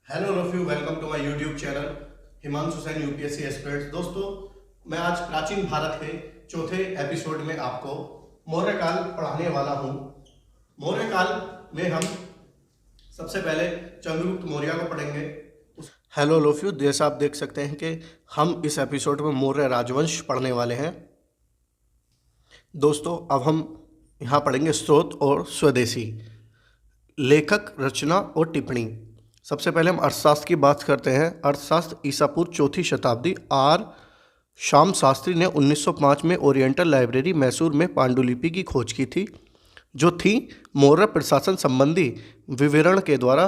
Hello रफ्यू, welcome to my YouTube channel Himanshu Sain UPSC aspirants. दोस्तों, मैं आज प्राचीन भारत के चौथे एपिसोड में आपको मौर्य काल पढ़ाने वाला हूं। मौर्य काल में हम सबसे पहले चंद्रगुप्त मौर्य को पढ़ेंगे। हेलो रफ्यू, जैसा आप देख सकते हैं कि हम इस एपिसोड में मौर्य राजवंश पढ़ने वाले हैं। दोस्तों, अब हम यहाँ पढ़ेंगे स्रोत और स्वदेशी, लेखक, रचना और टिप्पणी। सबसे पहले हम अर्थशास्त्र की बात करते हैं। अर्थशास्त्र ईसा पूर्व चौथी शताब्दी। आर श्याम शास्त्री ने 1905 में ओरिएंटल लाइब्रेरी मैसूर में पांडुलिपि की खोज की थी, जो थी मौर्य प्रशासन संबंधी विवरण के द्वारा,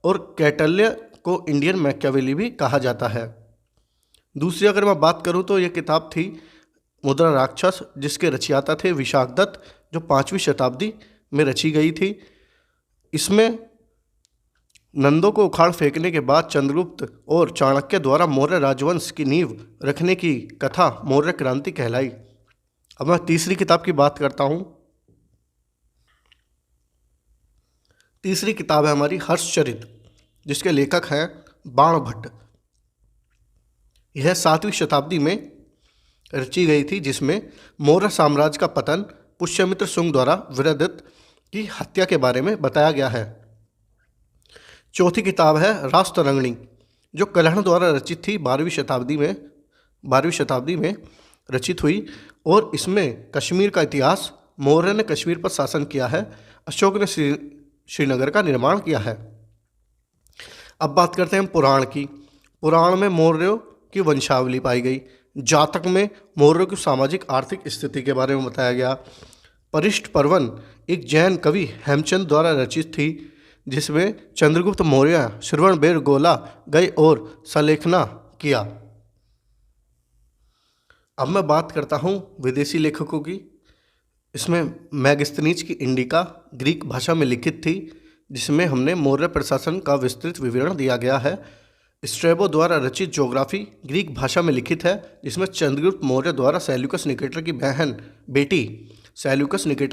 और कैटल्य को इंडियन मैकियावेली भी कहा जाता है। दूसरी अगर मैं बात करूं तो ये किताब थी मुद्रा राक्षस, जिसके रचयिता थे विशाखदत्त, जो 5वीं शताब्दी में रची गई थी। इसमें नंदों को उखाड़ फेंकने के बाद चंद्रगुप्त और चाणक्य द्वारा मौर्य राजवंश की नींव रखने की कथा मौर्य क्रांति कहलाई। अब मैं तीसरी किताब की बात करता हूं। तीसरी किताब है हमारी हर्षचरित, जिसके लेखक हैं बाणभट्ट। यह 7वीं शताब्दी में रची गई थी, जिसमें मौर्य साम्राज्य का पतन, पुष्यमित्र शुंग द्वारा वीरदत्त की हत्या के बारे में बताया गया है। चौथी किताब है रासतरंगिणी, जो कल्हण द्वारा रचित थी, 12वीं शताब्दी में रचित हुई, और इसमें कश्मीर का इतिहास, मौर्य ने कश्मीर पर शासन किया है, अशोक ने श्रीनगर का निर्माण किया है। अब बात करते हैं पुराण की। पुराण में मौर्यों की वंशावली पाई गई। जातक में मौर्यों की सामाजिक आर्थिक स्थिति के बारे में बताया गया। परिष्ट पर्वन एक जैन कवि हेमचंद द्वारा रचित थी, जिसमें चंद्रगुप्त मौर्य श्रवण गोला गए और सलेखना किया। अब मैं बात करता हूँ विदेशी लेखकों की। इसमें मैगस्थनीज की इंडिका ग्रीक भाषा में लिखित थी, जिसमें हमने मौर्य प्रशासन का विस्तृत विवरण दिया गया है। स्ट्रैबो द्वारा रचित ज्योग्राफी ग्रीक भाषा में लिखित है, जिसमें चंद्रगुप्त मौर्य द्वारा सेल्यूकस निकेटर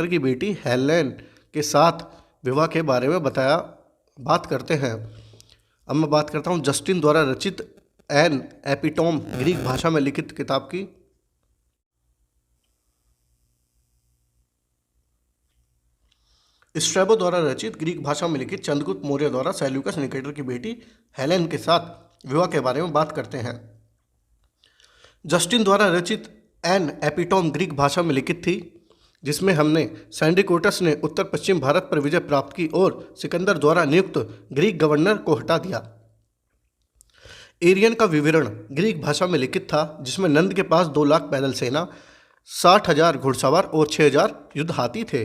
की बेटी हेलेन के साथ विवाह के बारे में बात करते हैं। अब मैं बात करता हूँ जस्टिन द्वारा रचित एन एपिटोम ग्रीक भाषा में लिखित किताब की। स्ट्रैबो द्वारा रचित ग्रीक भाषा में लिखित चंद्रगुप्त मौर्य द्वारा सेल्यूकस निकेटर की बेटी हेलेन के साथ विवाह के बारे में बात करते हैं। जस्टिन द्वारा रचित एन एपिटोम ग्रीक भाषा में लिखित थी, जिसमें हमने सैंडिकोटस ने उत्तर पश्चिम भारत पर विजय प्राप्त की और सिकंदर द्वारा नियुक्त ग्रीक गवर्नर को हटा दिया। एरियन का विवरण ग्रीक भाषा में लिखित था, जिसमें नंद के पास 2 लाख पैदल सेना, 60,000 घुड़सवार और 6,000 युद्ध हाथी थे।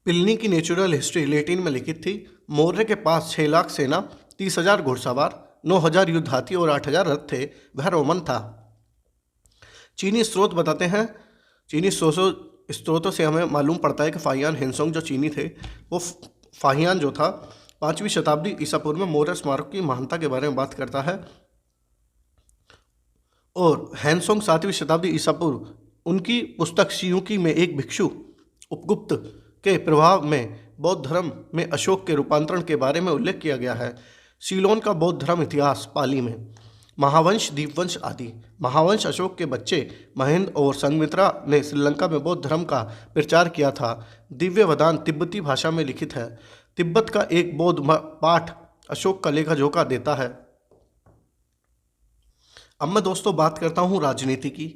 प्लिनी की नेचुरल हिस्ट्री लैटिन में लिखित थी। मौर्य के पास 6 लाख सेना, 30,000 घुड़सवार, 9,000 युद्ध हाथी और 8,000 रथ थे। वह रोमन था। चीनी स्रोत बताते हैं। चीनी स्रोतों से हमें मालूम पड़ता है कि फाहियान हेनसोंग जो चीनी थे, वो फाहियान जो था 5वीं शताब्दी ईसा पूर्व में मौर्य स्मारक की महानता के बारे में बात करता है, और हेनसोंग 7वीं शताब्दी ईसा पूर्व, उनकी पुस्तक सियूकी में एक भिक्षु उपगुप्त के प्रभाव में बौद्ध धर्म में अशोक के रूपांतरण के बारे में उल्लेख किया गया है। सीलोन का बौद्ध धर्म इतिहास पाली में, महावंश, दीपवंश आदि। महावंश अशोक के बच्चे महेंद्र और संघमित्रा ने श्रीलंका में बौद्ध धर्म का प्रचार किया था। दिव्य वदान तिब्बती भाषा में लिखित है। तिब्बत का एक बौद्ध पाठ अशोक का लेखा जोखा देता है। अब मैं दोस्तों बात करता हूँ राजनीति की।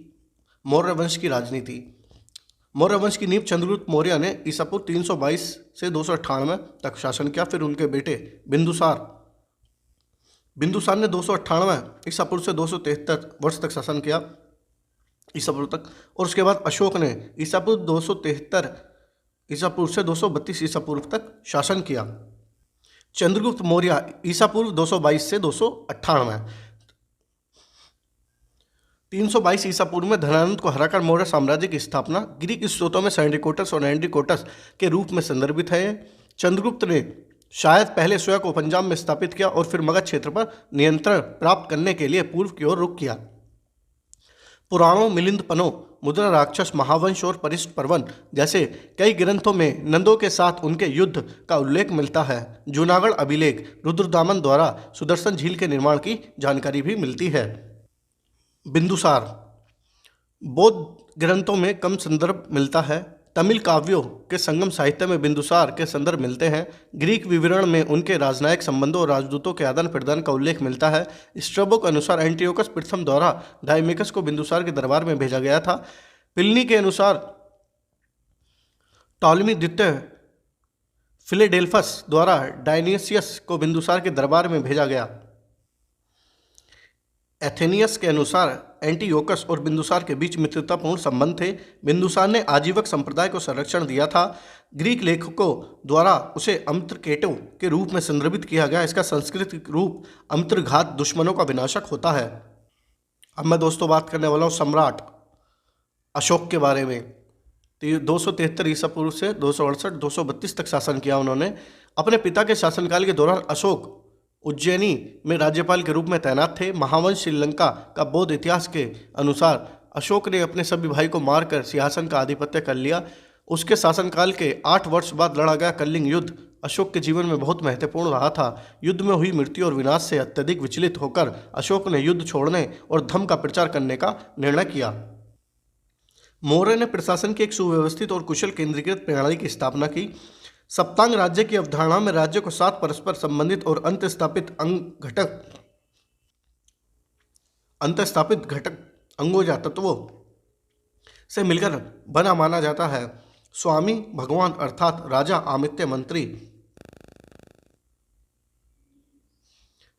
मौर्य वंश की राजनीति। मौर्य वंश की नींव चंद्रगुप्त मौर्य ने ईसा पूर्व 322 से 298 तक शासन किया। फिर उनके बेटे बिंदुसार ने 298 ईसा पूर्व से 273 वर्ष तक शासन किया ईसा पूर्व तक, और उसके बाद अशोक ने ईसा पूर्व 273 ईसा पूर्व से 232 ईसा पूर्व तक शासन किया। चंद्रगुप्त मौर्य ईसा पूर्व 222 से 298। 322 ईसा पूर्व में धनानंद को हराकर मौर्य साम्राज्य की स्थापना ग्रीक स्रोतों में सैंडिकोटस और एंड्रिकोटस के रूप में संदर्भित है। चंद्रगुप्त ने शायद पहले स्वयं को पंजाब में स्थापित किया और फिर मगध क्षेत्र पर नियंत्रण प्राप्त करने के लिए पूर्व की ओर रुख किया। पुराणों, मिलिंद पन्नों, मुद्रा राक्षस, महावंश और परिष्ट पर्वन जैसे कई ग्रंथों में नंदों के साथ उनके युद्ध का उल्लेख मिलता है। जूनागढ़ अभिलेख रुद्रदामन द्वारा सुदर्शन झील के निर्माण की जानकारी भी मिलती है। बिंदुसार बौद्ध ग्रंथों में कम संदर्भ मिलता है। तमिल काव्यों के संगम साहित्य में बिंदुसार के संदर्भ मिलते हैं। ग्रीक विवरण में उनके राजनयिक संबंधों और राजदूतों के आदान प्रदान का उल्लेख मिलता है। स्ट्रैबो के अनुसार एंटियोकस प्रथम द्वारा डायमिकस को बिंदुसार के दरबार में भेजा गया था। प्लिनी के अनुसार टॉलमी द्वितीय फिलेडेल्फस द्वारा डायनिसियस को बिंदुसार के दरबार में भेजा गया। एथेनियस के अनुसार एंटियोकस और बिंदुसार के बीच मित्रतापूर्ण संबंध थे। बिंदुसार ने आजीवक संप्रदाय को संरक्षण दिया था। ग्रीक लेखकों द्वारा उसे अम्त्रकेटो के रूप में संदर्भित किया गया। इसका संस्कृत रूप अम्त्रघात, दुश्मनों का विनाशक होता है। अब मैं दोस्तों बात करने वाला हूँ सम्राट अशोक के बारे में। तो 273 ईसा पूर्व से 268 232 तक शासन किया उन्होंने। अपने पिता के शासनकाल के दौरान अशोक उज्जैनी में राज्यपाल के रूप में तैनात थे। महावंश श्रीलंका का बौद्ध इतिहास के अनुसार अशोक ने अपने सभी भाई को मारकर सिंहासन का आधिपत्य कर लिया। उसके शासनकाल के 8 वर्ष बाद लड़ा गया कलिंग युद्ध अशोक के जीवन में बहुत महत्वपूर्ण रहा था। युद्ध में हुई मृत्यु और विनाश से अत्यधिक विचलित होकर अशोक ने युद्ध छोड़ने और धर्म का प्रचार करने का निर्णय किया। मौर्य ने प्रशासन की एक सुव्यवस्थित और कुशल केंद्रीकृत प्रणाली की स्थापना की। सप्तांग राज्य की अवधारणा में राज्य को 7 परस्पर संबंधित और अंतस्थापित घटक अंगों या तत्वों से मिलकर बना माना जाता है। स्वामी भगवान अर्थात राजा, आमित्य मंत्री,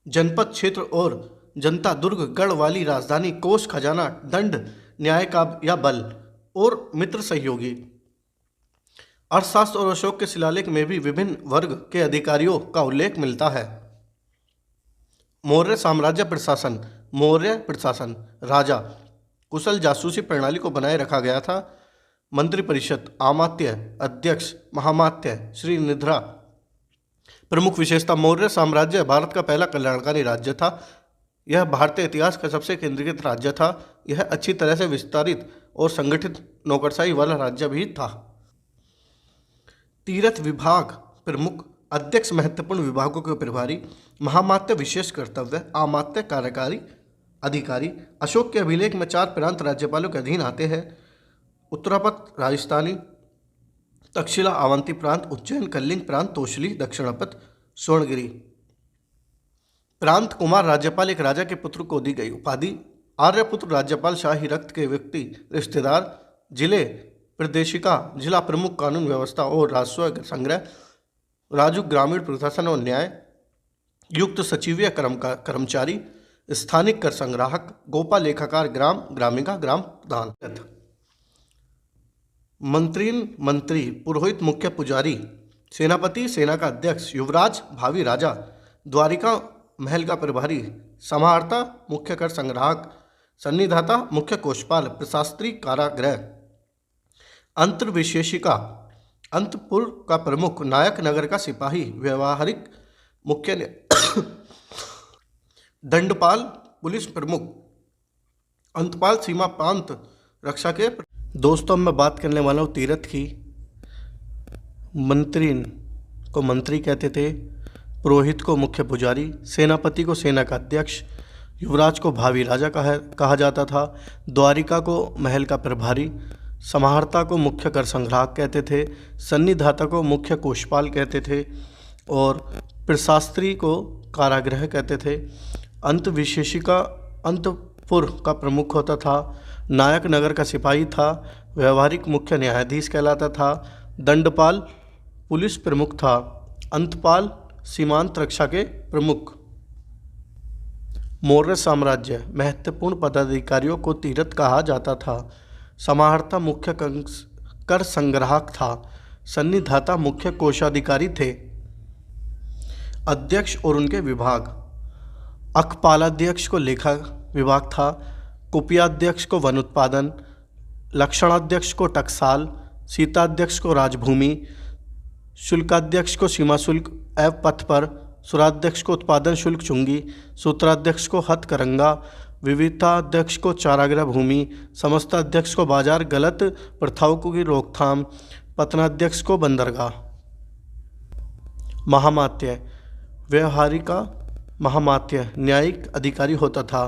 जनपद क्षेत्र और जनता, दुर्ग, गढ़ वाली राजधानी, कोष, खजाना, दंड, न्याय का या बल और मित्र सहयोगी। अर्थशास्त्र और अशोक के शिलालेख में भी विभिन्न वर्ग के अधिकारियों का उल्लेख मिलता है। मौर्य साम्राज्य प्रशासन। मौर्य प्रशासन राजा कुशल जासूसी प्रणाली को बनाए रखा गया था। मंत्रिपरिषद, आमात्य, अध्यक्ष, महामात्य, श्रीनिधि। प्रमुख विशेषता, मौर्य साम्राज्य भारत का पहला कल्याणकारी राज्य था। यह भारतीय इतिहास का सबसे केंद्रीकृत राज्य था। यह अच्छी तरह से विस्तारित और संगठित नौकरशाही वाला राज्य भी था। तीर्थ विभाग प्रमुख, अध्यक्ष महत्वपूर्ण विभागों के प्रभारी, महामात्य विशेष कर्तव्य, आमात्य कार्यकारी अधिकारी। अशोक के अभिलेख में 4 प्रांत राज्यपालों के अधीन आते हैं। उत्तरापथ राजस्थानी, तक्षशिला अवंती प्रांत, उज्जैन कलिंग प्रांत, तोशली दक्षिणापथ, स्वर्णगिरी प्रांत। कुमार राज्यपाल एक राजा के पुत्र को दी गई उपाधि। आर्यपुत्र राज्यपाल शाही रक्त के व्यक्ति रिश्तेदार। जिले प्रदेशिका, जिला प्रमुख, कानून व्यवस्था और राजस्व संग्रह। राजू ग्रामीण प्रशासन और न्याय। युक्त सचिवीय कर्मचारी। स्थानिक कर संग्राहक। गोपा लेखाकार, ग्राम ग्रामिका, ग्राम प्रधान। मंत्री, पुरोहित, मुख्य पुजारी। सेनापति, सेना का अध्यक्ष। युवराज, भावी राजा। द्वारिका महल का प्रभारी। समाहर्ता, मुख्य कर संग्राहक। सन्निधाता, मुख्य कोषपाल। प्रशास्त्री, कारागृह। अंतर्विशेषिका, अंतपुर का प्रमुख। नायक नगर का सिपाही। व्यवहारिक, मुख्य दंडपाल, पुलिस प्रमुख। अंतपाल, सीमा प्रांत रक्षा के। दोस्तों मैं बात करने वाला हूँ तीर्थ की। मंत्री को मंत्री कहते थे, पुरोहित को मुख्य पुजारी, सेनापति को सेना का अध्यक्ष, युवराज को भावी राजा कहा जाता था, द्वारिका को महल का प्रभारी, समाहर्ता को मुख्य कर संग्राहक कहते थे, सन्निधाता को मुख्य कोषपाल कहते थे और प्रशास्त्री को कारागृह कहते थे। अंतविशेषिका अंतपुर का प्रमुख होता था, नायक नगर का सिपाही था, व्यवहारिक मुख्य न्यायाधीश कहलाता था, दंडपाल पुलिस प्रमुख था, अंतपाल सीमांत रक्षा के प्रमुख। मौर्य साम्राज्य महत्वपूर्ण पदाधिकारियों को तीर्थ कहा जाता था। समाहर्ता मुख्य कर संग्राहक था, सन्निधाता मुख्य कोषाधिकारी थे। अध्यक्ष और उनके विभाग, अखपालाध्यक्ष को लेखा विभाग था, कुपियाध्यक्ष को वन उत्पादन, लक्षणाध्यक्ष को टकसाल, सीताध्यक्ष को राजभूमि, शुल्काध्यक्ष को सीमा शुल्क एवं पथ पर, सुराध्यक्ष को उत्पादन शुल्क चुंगी, सूत्राध्यक्ष को हथकरंगा, विविधाध्यक्ष को चारागाह भूमि, समस्ताध्यक्ष को बाजार, गलत प्रथाओं की रोकथाम, पतनाध्यक्ष को बंदरगाह। महामात्य व्यवहारिका महामात्य न्यायिक अधिकारी होता था।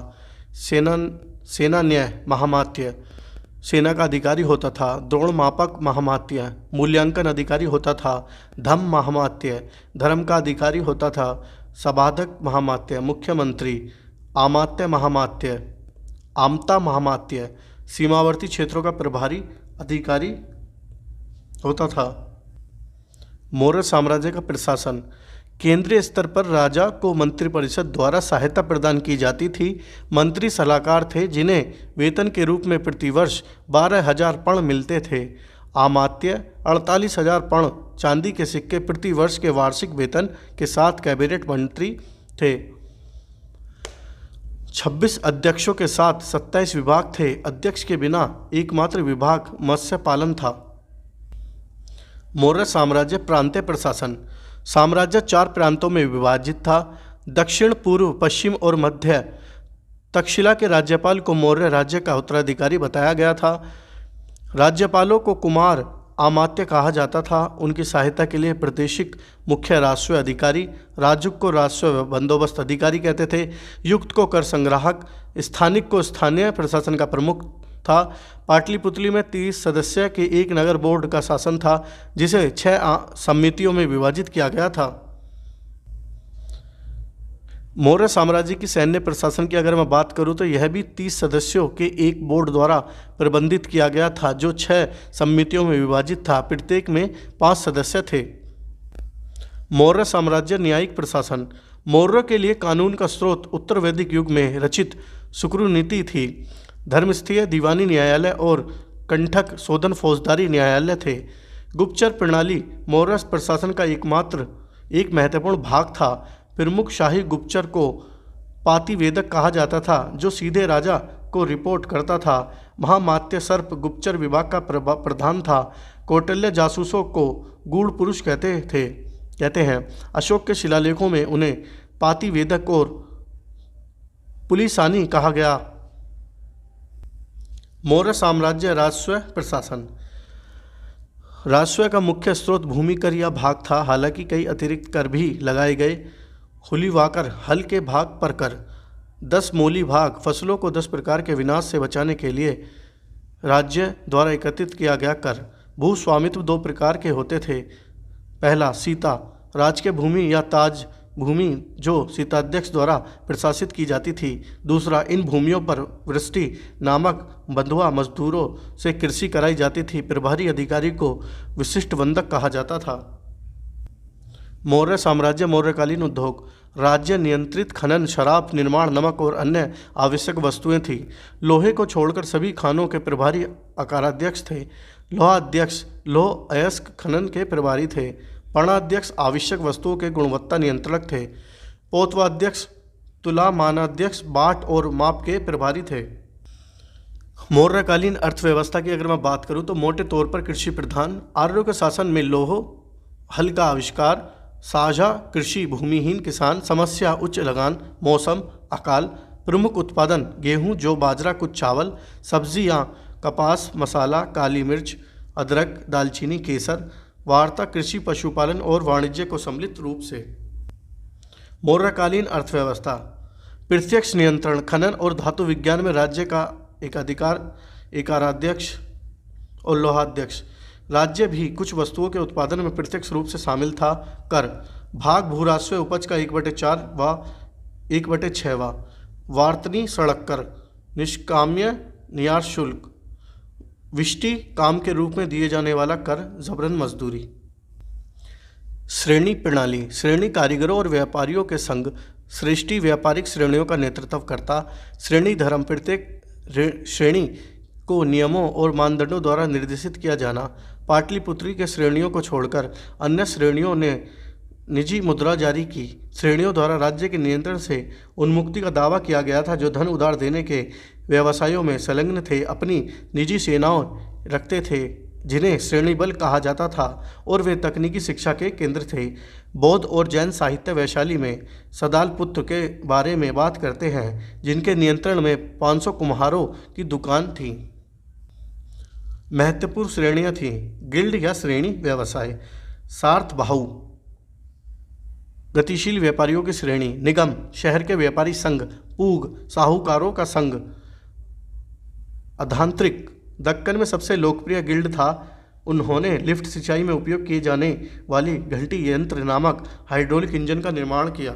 सेना न्याय महामात्य सेना का अधिकारी होता था। द्रोण मापक महामात्य मूल्यांकन अधिकारी होता था। धम्म महामात्य धर्म का अधिकारी होता था। सभाधक महामात्य मुख्यमंत्री। आमात्य महामात्य आमता महामात्य सीमावर्ती क्षेत्रों का प्रभारी अधिकारी होता था। मौर्य साम्राज्य का प्रशासन। केंद्रीय स्तर पर राजा को मंत्रिपरिषद द्वारा सहायता प्रदान की जाती थी। मंत्री सलाहकार थे जिन्हें वेतन के रूप में प्रतिवर्ष 12,000 पर्ण मिलते थे। आमात्य 48,000 पर्ण चांदी के सिक्के प्रतिवर्ष के वार्षिक वेतन के साथ कैबिनेट मंत्री थे। 26 अध्यक्षों के साथ 27 विभाग थे। अध्यक्ष के बिना एकमात्र विभाग मत्स्य पालन था। मौर्य साम्राज्य प्रांतीय प्रशासन। साम्राज्य 4 प्रांतों में विभाजित था। दक्षिण, पूर्व, पश्चिम और मध्य तक्षशिला के राज्यपाल को मौर्य राज्य का उत्तराधिकारी बताया गया था। राज्यपालों को कुमार आमात्य कहा जाता था। उनकी सहायता के लिए प्रादेशिक मुख्य राजस्व अधिकारी, राजुक को राजस्व बंदोबस्त अधिकारी कहते थे, युक्त को कर संग्राहक, स्थानिक को स्थानीय प्रशासन का प्रमुख था। पाटलिपुत्र में 30 सदस्य के एक नगर बोर्ड का शासन था जिसे 6 समितियों में विभाजित किया गया था। मौर्य साम्राज्य की सैन्य प्रशासन की अगर मैं बात करूं तो यह भी 30 सदस्यों के एक बोर्ड द्वारा प्रबंधित किया गया था जो 6 समितियों में विभाजित था। प्रत्येक में 5 सदस्य थे। मौर्य साम्राज्य न्यायिक प्रशासन। मौर्य के लिए कानून का स्रोत उत्तर वैदिक युग में रचित शुक्र नीति थी। धर्मस्थीय दीवानी न्यायालय और कंठक शोधन फौजदारी न्यायालय थे। गुप्तचर प्रणाली मौर्य प्रशासन का एक महत्वपूर्ण भाग था। प्रमुख शाही गुप्तचर को पातिवेदक कहा जाता था जो सीधे राजा को रिपोर्ट करता था। महामात्य सर्प गुप्तचर विभाग का प्रधान था। कौटिल्य जासूसों को गूढ़ पुरुष कहते हैं। अशोक के शिलालेखों में उन्हें पातिवेदक और पुलिसानी कहा गया। मौर्य साम्राज्य राजस्व प्रशासन। राजस्व का मुख्य स्रोत भूमि कर या भाग था। हालांकि कई अतिरिक्त कर भी लगाए गए। हुलीवाकर हल के भाग पर कर, 10 मोली भाग फसलों को 10 प्रकार के विनाश से बचाने के लिए राज्य द्वारा एकत्रित किया गया कर। भूस्वामित्व 2 प्रकार के होते थे। पहला सीता राजकीय भूमि या ताज भूमि जो सीताध्यक्ष द्वारा प्रशासित की जाती थी। दूसरा इन भूमियों पर वृष्टि नामक बंधुआ मजदूरों से कृषि कराई जाती थी। प्रभारी अधिकारी को विशिष्ट वंदक कहा जाता था। मौर्य साम्राज्य मौर्यकालीन उद्योग। राज्य नियंत्रित खनन, शराब निर्माण, नमक और अन्य आवश्यक वस्तुएं थी। लोहे को छोड़कर सभी खानों के प्रभारी अकाराध्यक्ष थे। लोहाध्यक्ष लोह अयस्क खनन के प्रभारी थे। पर्णाध्यक्ष आवश्यक वस्तुओं के गुणवत्ता नियंत्रक थे। पोतवाध्यक्ष तुला मानाध्यक्ष बाट और माप के प्रभारी थे। मौर्यकालीन अर्थव्यवस्था की अगर मैं बात करूं तो मोटे तौर पर कृषि प्रधान। आर्यों के शासन में लोह हल का आविष्कार, साझा कृषि, भूमिहीन किसान, समस्या, उच्च लगान, मौसम, अकाल, प्रमुख उत्पादन गेहूं, जौ, बाजरा, कुछ चावल, सब्जियां, कपास, मसाला, काली मिर्च, अदरक, दालचीनी, केसर, वार्ता, कृषि, पशुपालन और वाणिज्य को सम्मिलित रूप से। मौर्यकालीन अर्थव्यवस्था। प्रत्यक्ष नियंत्रण। खनन और धातु विज्ञान में राज्य का एकाराध्यक्ष और लोहाध्यक्ष। राज्य भी कुछ वस्तुओं के उत्पादन में प्रत्यक्ष रूप से शामिल था। कर भाग भूराजस्व उपज का 1/4 व 1/6। वार्तनी सड़क कर। निष्काम्य न्यास शुल्क। विष्टि काम के रूप में दिए जाने वाला कर, जबरन मजदूरी। श्रेणी प्रणाली। श्रेणी कारीगरों और व्यापारियों के संघ श्रेष्ठी व्यापारिक श्रेणियों का नेतृत्व करता। श्रेणी धर्म। प्रत्येक श्रेणी को नियमों और मानदंडों द्वारा निर्देशित किया जाना। पाटलिपुत्री के श्रेणियों को छोड़कर अन्य श्रेणियों ने निजी मुद्रा जारी की। श्रेणियों द्वारा राज्य के नियंत्रण से उन्मुक्ति का दावा किया गया था जो धन उधार देने के व्यवसायों में संलग्न थे, अपनी निजी सेनाओं रखते थे जिन्हें श्रेणीबल कहा जाता था, और वे तकनीकी शिक्षा के केंद्र थे। बौद्ध और जैन साहित्य वैशाली में सदालपुत्र के बारे में बात करते हैं, जिनके नियंत्रण में 500 कुम्हारों की दुकान थी। महत्वपूर्ण श्रेणियां थीं। गिल्ड या श्रेणी व्यवसाय, सार्वभौम गतिशील व्यापारियों की श्रेणी, निगम शहर के व्यापारी संघ, पूग साहूकारों का संघ। आधांतरिक दक्कन में सबसे लोकप्रिय गिल्ड था। उन्होंने लिफ्ट सिंचाई में उपयोग किए जाने वाली घंटी यंत्र नामक हाइड्रोलिक इंजन का निर्माण किया।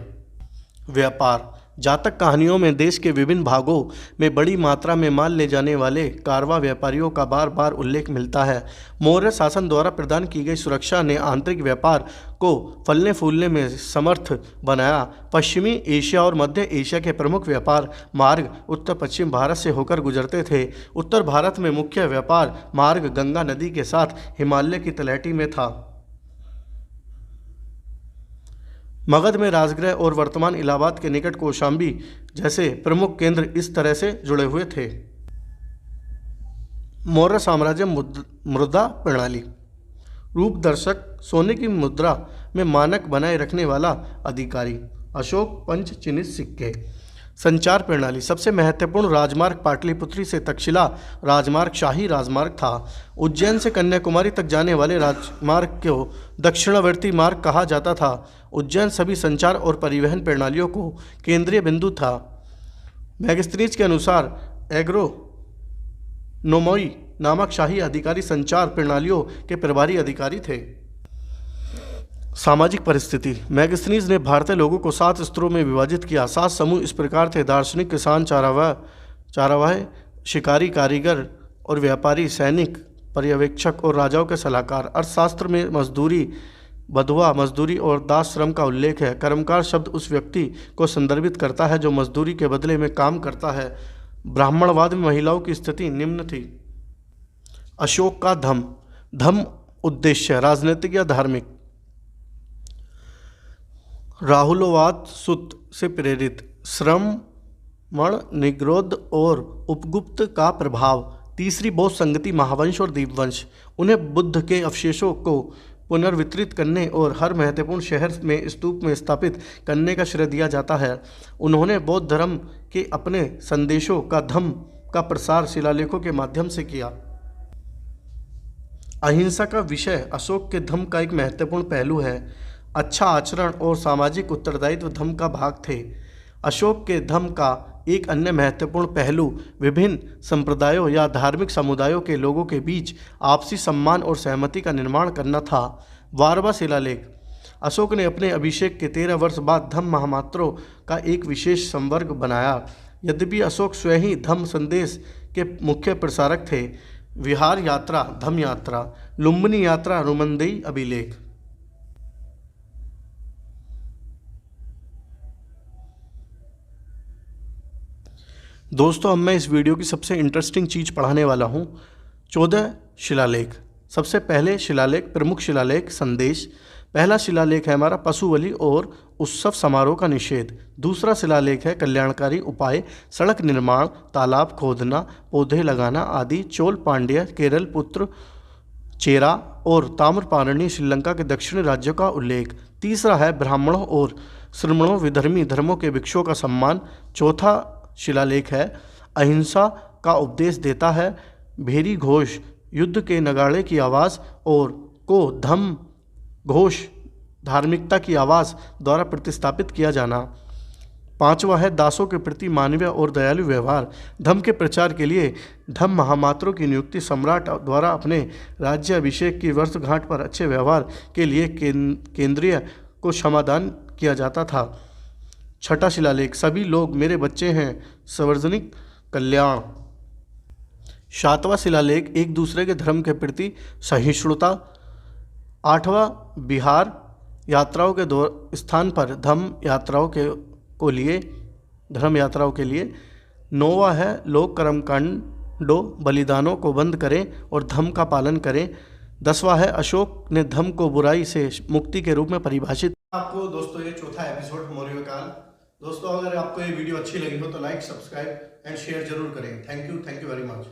व्यापार, जातक कहानियों में देश के विभिन्न भागों में बड़ी मात्रा में माल ले जाने वाले कारवा व्यापारियों का बार बार उल्लेख मिलता है। मौर्य शासन द्वारा प्रदान की गई सुरक्षा ने आंतरिक व्यापार को फलने फूलने में समर्थ बनाया। पश्चिमी एशिया और मध्य एशिया के प्रमुख व्यापार मार्ग उत्तर पश्चिम भारत से होकर गुजरते थे। उत्तर भारत में मुख्य व्यापार मार्ग गंगा नदी के साथ हिमालय की तलहटी में था। मगध में राजगृह और वर्तमान इलाहाबाद के निकट कौशाम्बी जैसे प्रमुख केंद्र इस तरह से जुड़े हुए थे। मौर्य साम्राज्य मुद्रा प्रणाली, रूपदर्शक सोने की मुद्रा में मानक बनाए रखने वाला अधिकारी। अशोक पंच चिन्हित सिक्के। संचार प्रणाली, सबसे महत्वपूर्ण राजमार्ग पाटलिपुत्री से तक्षशिला राजमार्ग शाही राजमार्ग था। उज्जैन से कन्याकुमारी तक जाने वाले राजमार्ग को दक्षिणावर्ती मार्ग कहा जाता था। उज्जैन सभी संचार और परिवहन प्रणालियों को केंद्रीय बिंदु था। मैगस्थनीज के अनुसार एग्रोनोमोई नामक शाही अधिकारी संचार प्रणालियों के प्रभारी अधिकारी थे। सामाजिक परिस्थिति, मैगस्थनीज ने भारतीय लोगों को 7 स्तरों में विभाजित किया। 7 समूह इस प्रकार थे: दार्शनिक, किसान, चारावाह, शिकारी, कारीगर और व्यापारी, सैनिक, पर्यवेक्षक और राजाओं के सलाहकार। अर्थशास्त्र में मजदूरी, बधवा मजदूरी और दास श्रम का उल्लेख है। कर्मकार शब्द उस व्यक्ति को संदर्भित करता है जो मजदूरी के बदले में काम करता है। ब्राह्मणवाद में महिलाओं की स्थिति निम्न थी। अशोक का धम्म उद्देश्य राजनीतिक या धार्मिक। राहुलवाद सुत से प्रेरित। श्रमण निग्रोध और उपगुप्त का प्रभाव। तीसरी बौद्ध संगति महावंश और दीपवंश। उन्हें बुद्ध के अवशेषों को पुनर्वितरित करने और हर महत्वपूर्ण शहर में स्तूप में स्थापित करने का श्रेय दिया जाता है। उन्होंने बौद्ध धर्म के अपने संदेशों का धम्म का प्रसार शिलालेखों के माध्यम से किया। अहिंसा का विषय अशोक के धम्म का एक महत्वपूर्ण पहलू है। अच्छा आचरण और सामाजिक उत्तरदायित्व धम्म का भाग थे। अशोक के धम्म का एक अन्य महत्वपूर्ण पहलू विभिन्न संप्रदायों या धार्मिक समुदायों के लोगों के बीच आपसी सम्मान और सहमति का निर्माण करना था। 12वां शिलालेख, अशोक ने अपने अभिषेक के 13 वर्ष बाद धम्म महामात्रों का एक विशेष संवर्ग बनाया। यद्यपि अशोक स्वयं ही धम्म संदेश के मुख्य प्रसारक थे। विहार यात्रा धम्म यात्रा, लुम्बिनी यात्रा रुमंदेई अभिलेख। दोस्तों, अब मैं इस वीडियो की सबसे इंटरेस्टिंग चीज़ पढ़ाने वाला हूँ। 14 शिलालेख। सबसे पहले शिलालेख, प्रमुख शिलालेख संदेश। पहला शिलालेख है हमारा पशु बलि और उत्सव समारोह का निषेध। दूसरा शिलालेख है कल्याणकारी उपाय, सड़क निर्माण, तालाब खोदना, पौधे लगाना आदि। चोल पांड्य, केरल, पुत्र, चेरा और ताम्रपारणी श्रीलंका के दक्षिणी राज्यों का उल्लेख। तीसरा है ब्राह्मणों और श्रमणों विधर्मी धर्मों के भिक्षुओं का सम्मान। चौथा शिलालेख है अहिंसा का उपदेश देता है। भेरी घोष, युद्ध के नगाड़े की आवाज़ और को धम्म घोष, धार्मिकता की आवाज़ द्वारा प्रतिस्थापित किया जाना। पांचवा है दासों के प्रति मानवीय और दयालु व्यवहार। धम्म के प्रचार के लिए धम्म महामात्रों की नियुक्ति सम्राट द्वारा अपने राज्य अभिषेक की वर्षगांठ पर अच्छे व्यवहार के लिए केंद्रीय को क्षमादान किया जाता था। छठा शिलालेख, सभी लोग मेरे बच्चे हैं, सार्वजनिक कल्याण। सातवां शिलालेख, एक दूसरे के धर्म के प्रति सहिष्णुता। आठवां, बिहार यात्राओं के स्थान पर धर्म यात्राओं के लिए। नौवां है लोक कर्मकांडों बलिदानों को बंद करें और धर्म का पालन करें। 10वां है अशोक ने धर्म को बुराई से मुक्ति के रूप में परिभाषित। आपको दोस्तों ये चौथा एपिसोड मौर्य काल। दोस्तों, अगर आपको ये वीडियो अच्छी लगी हो तो लाइक, सब्सक्राइब एंड शेयर जरूर करें। Thank you very much.